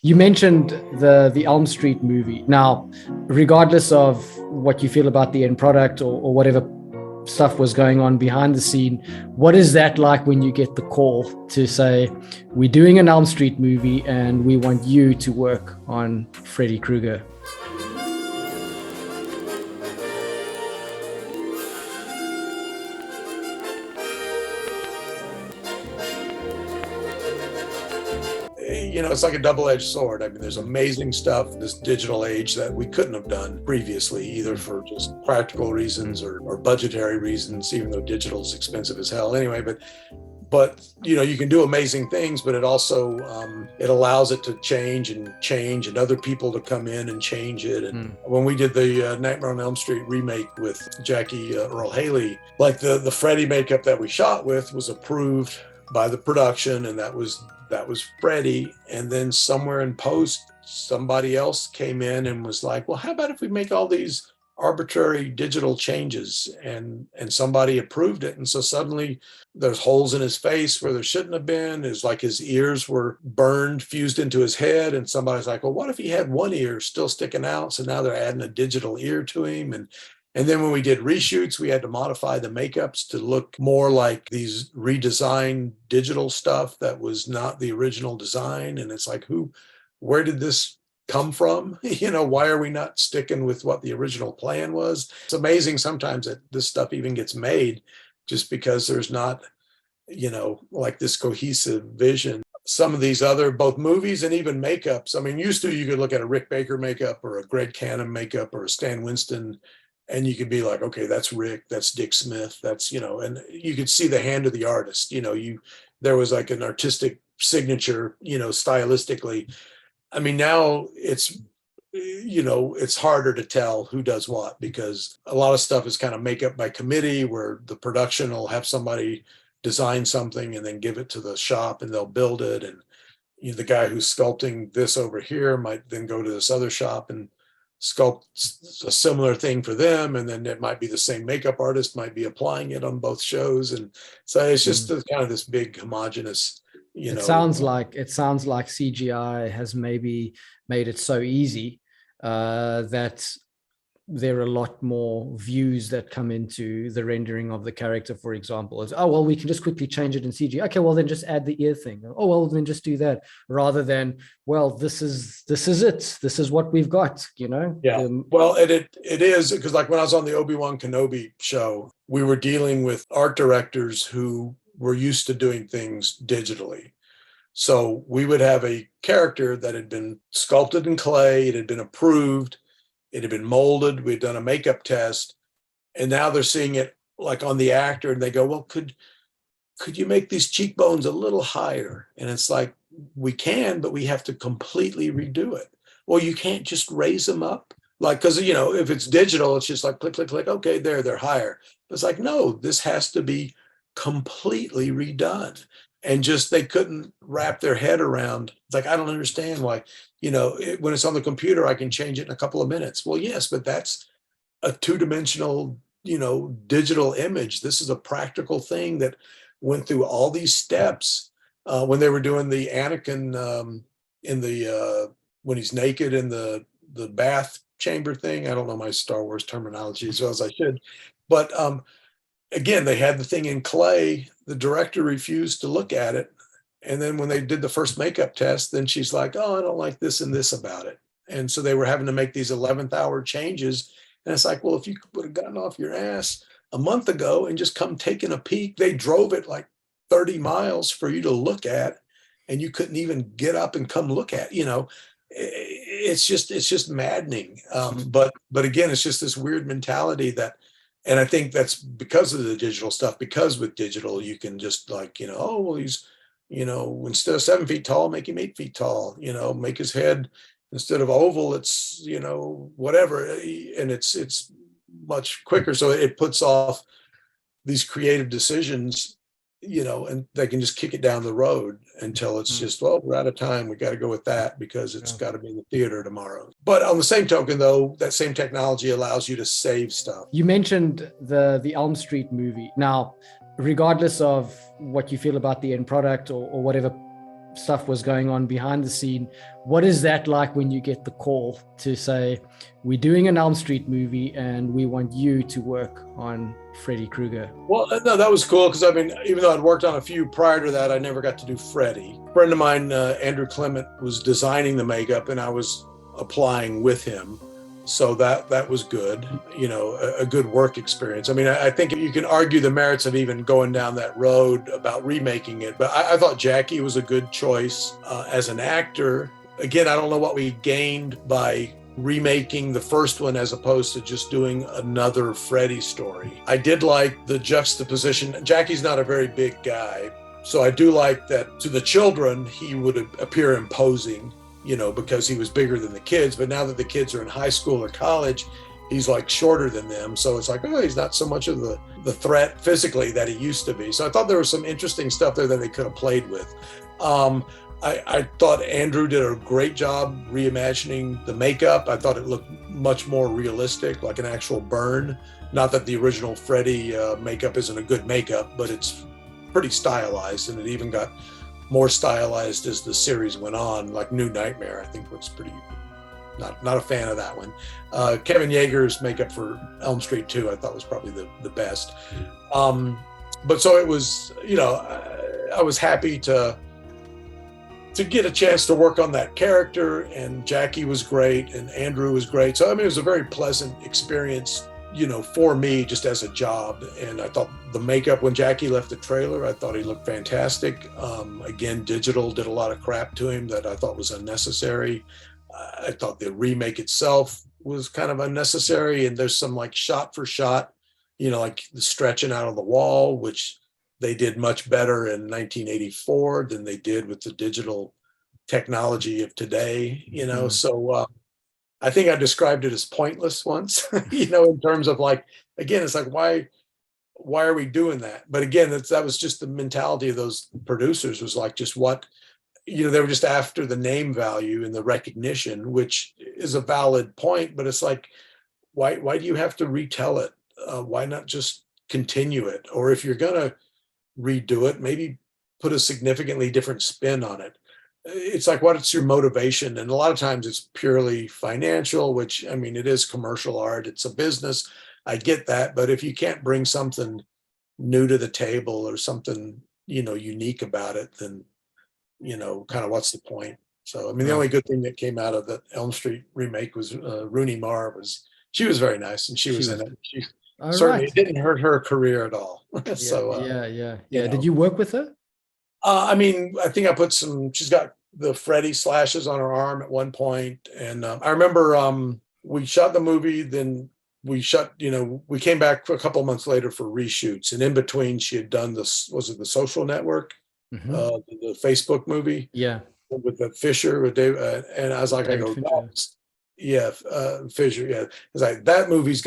You mentioned the Elm Street movie. Now, regardless of what you feel about the end product or whatever stuff was going on behind the scene, what is that like when you get the call to say, we're doing an Elm Street movie and we want you to work on Freddy Krueger? It's like a double-edged sword. I mean, there's amazing stuff this digital age that we couldn't have done previously, either for just practical reasons or budgetary reasons, even though digital is expensive as hell anyway. But you can do amazing things, but it also it allows it to change and other people to come in and change it. And when we did the Nightmare on Elm Street remake with Jackie Earl Haley, like the Freddy makeup that we shot with was approved by the production, and that was Freddy. And then somewhere in post, somebody else came in and was like, well, how about if we make all these arbitrary digital changes? And somebody approved it. And so suddenly there's holes in his face where there shouldn't have been. It's like his ears were burned, fused into his head. And somebody's like, well, what if he had one ear still sticking out? So now they're adding a digital ear to him. And then when we did reshoots, we had to modify the makeups to look more like these redesigned digital stuff that was not the original design. And it's like, where did this come from? Why are we not sticking with what the original plan was? It's amazing sometimes that this stuff even gets made just because there's not, like this cohesive vision. Some of these other, both movies and even makeups. I mean, used to, you could look at a Rick Baker makeup or a Greg Cannon makeup or a Stan Winston, and you could be like, okay, that's Rick, that's Dick Smith, that's, and you could see the hand of the artist. There was like an artistic signature, stylistically. I mean, now it's harder to tell who does what, because a lot of stuff is kind of makeup by committee, where the production will have somebody design something and then give it to the shop and they'll build it. And the guy who's sculpting this over here might then go to this other shop and sculpt a similar thing for them, and then it might be the same makeup artist might be applying it on both shows. And so it's just kind of this big homogenous, It sounds like CGI has maybe made it so easy that there are a lot more views that come into the rendering of the character. For example, is, oh well, we can just quickly change it in CG. Okay, well then just add the ear thing. Oh well, then just do that, rather than, well, this is it. This is what we've got. Yeah. Well, it is, because like when I was on the Obi-Wan Kenobi show, we were dealing with art directors who were used to doing things digitally. So we would have a character that had been sculpted in clay, it had been approved, it had been molded, we'd done a makeup test, and now they're seeing it like on the actor, and they go, well, could you make these cheekbones a little higher? And it's like, we can, but we have to completely redo it. Well, you can't just raise them up. Like, because, if it's digital, it's just like click, click, click. Okay, they're higher. It's like, no, this has to be completely redone. And just, they couldn't wrap their head around. It's like, I don't understand why, when it's on the computer, I can change it in a couple of minutes. Well, yes, but that's a two-dimensional, digital image. This is a practical thing that went through all these steps when they were doing the Anakin in the when he's naked in the bath chamber thing. I don't know my Star Wars terminology as well as I should, but again, they had the thing in clay. The director refused to look at it. And then when they did the first makeup test, then she's like, oh, I don't like this and this about it. And so they were having to make these 11th hour changes. And it's like, well, if you would have gotten off your ass a month ago and just come taking a peek, they drove it like 30 miles for you to look at, and you couldn't even get up and come look at, it's just maddening. But again, it's just this weird mentality that, and I think that's because of the digital stuff, because with digital, you can just like, oh, well, he's, instead of 7 feet tall, make him 8 feet tall, make his head, instead of oval, it's, whatever. And it's much quicker. So it puts off these creative decisions, and they can just kick it down the road until it's just, well, we're out of time. We got to go with that because it's got to be in the theater tomorrow. But on the same token, though, that same technology allows you to save stuff. You mentioned the Elm Street movie. Now, regardless of what you feel about the end product or whatever stuff was going on behind the scene. What is that like when you get the call to say, we're doing an Elm Street movie and we want you to work on Freddy Krueger? Well, no, that was cool because I mean, even though I'd worked on a few prior to that, I never got to do Freddy. A friend of mine, Andrew Clement, was designing the makeup and I was applying with him. So that was good, you know, a good work experience. I mean, I think you can argue the merits of even going down that road about remaking it, but I thought Jackie was a good choice as an actor. Again, I don't know what we gained by remaking the first one as opposed to just doing another Freddy story. I did like the juxtaposition. Jackie's not a very big guy, so I do like that to the children, he would appear imposing, you know, because he was bigger than the kids. But now that the kids are in high school or college, he's like shorter than them. So it's like, oh, he's not so much of the threat physically that he used to be. So I thought there was some interesting stuff there that they could have played with. I thought Andrew did a great job reimagining the makeup. I thought it looked much more realistic, like an actual burn. Not that the original Freddy makeup isn't a good makeup, but it's pretty stylized, and it even got more stylized as the series went on. Like New Nightmare, I think was pretty, not a fan of that one. Kevin Yeager's makeup for Elm Street 2, I thought was probably the best. But so it was, you know, I was happy to get a chance to work on that character, and Jackie was great and Andrew was great. So, I mean, it was a very pleasant experience, you know, for me just as a job. And I thought the makeup, when Jackie left the trailer, I thought he looked fantastic. Again, digital did a lot of crap to him that I thought was unnecessary. I thought the remake itself was kind of unnecessary. And there's some like shot for shot, you know, like the stretching out of the wall, which they did much better in 1984 than they did with the digital technology of today, you know. So I think I described it as pointless once, you know, in terms of like, again, it's like, why are we doing that? But again, that was just the mentality of those producers, was like, just what, you know, they were just after the name value and the recognition, which is a valid point, but it's like, why do you have to retell it? Why not just continue it? Or if you're gonna redo it, maybe put a significantly different spin on it. It's like, what's your motivation? And a lot of times it's purely financial, which, I mean, it is commercial art, it's a business, I get that. But if you can't bring something new to the table or something, you know, unique about it, then, you know, kind of what's the point? So, I mean, the only good thing that came out of the Elm Street remake was Rooney Mara she was very nice, and she was in it. She certainly Right. didn't hurt her career at all. So yeah. you know. Did you work with her? I mean, I think I put she's got the Freddy slashes on her arm at one point. And I remember we shot the movie, then we came back a couple months later for reshoots. And in between, she had done was it The Social Network, the Facebook movie? Yeah. With the Fisher, with Dave. And I was like, David Fincher. Fisher. Yeah. It's like, that movie's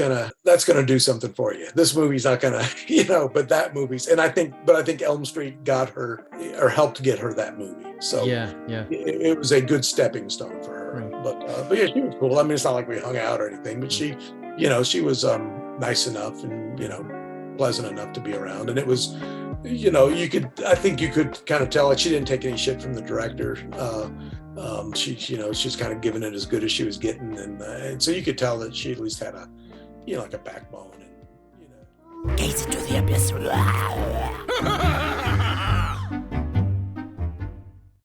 that's gonna do something for you. This movie's not gonna, you know, but that movie's, and I think Elm Street got her, or helped get her that movie. So yeah. It was a good stepping stone for her. Right. But yeah, she was cool. I mean, it's not like we hung out or anything, but she, you know, she was nice enough and, you know, pleasant enough to be around. And it was, you know, I think you could kind of tell that she didn't take any shit from the director. She's kind of giving it as good as she was getting, and so you could tell that she at least had a, you know, like a backbone, and, you know. Gaze into the abyss.